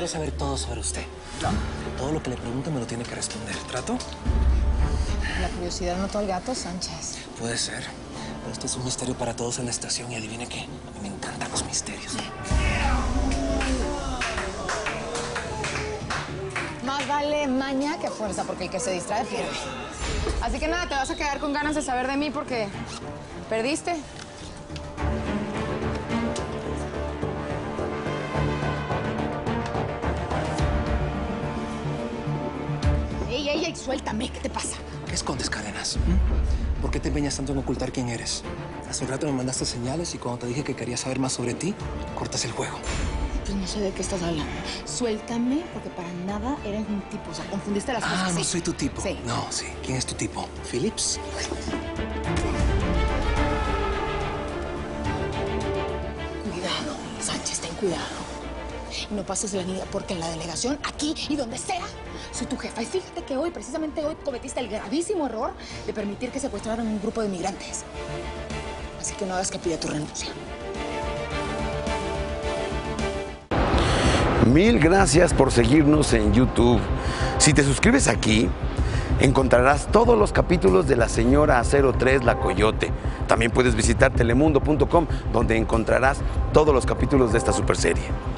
quiero saber todo sobre usted. Todo lo que le pregunte me lo tiene que responder. ¿Trato? La curiosidad mató al gato, Sánchez. Puede ser. Pero esto es un misterio para todos en la estación y adivine qué. A mí me encantan los misterios. Más vale maña que fuerza, porque el que se distrae pierde. Así que nada, te vas a quedar con ganas de saber de mí porque perdiste. Ey, suéltame, ¿qué te pasa? ¿Qué escondes, Cadenas? ¿Por qué te empeñas tanto en ocultar quién eres? Hace un rato me mandaste señales y cuando te dije que quería saber más sobre ti, cortas el juego. Pues no sé de qué estás hablando. Suéltame, porque para nada eres un tipo. O sea, confundiste las cosas. Ah, no sí. soy tu tipo. Sí. No, sí. ¿Quién es tu tipo? ¿Phillips? Cuidado, Sánchez, ten cuidado. Y no pases la línea, porque en la delegación, aquí y donde sea, soy tu jefa. Y fíjate que hoy, precisamente hoy, cometiste el gravísimo error de permitir que secuestraran un grupo de migrantes. Así que no hagas que pida tu renuncia. Mil gracias por seguirnos en YouTube. Si te suscribes aquí, encontrarás todos los capítulos de La Señora 03, La Coyote. También puedes visitar telemundo.com, donde encontrarás todos los capítulos de esta superserie.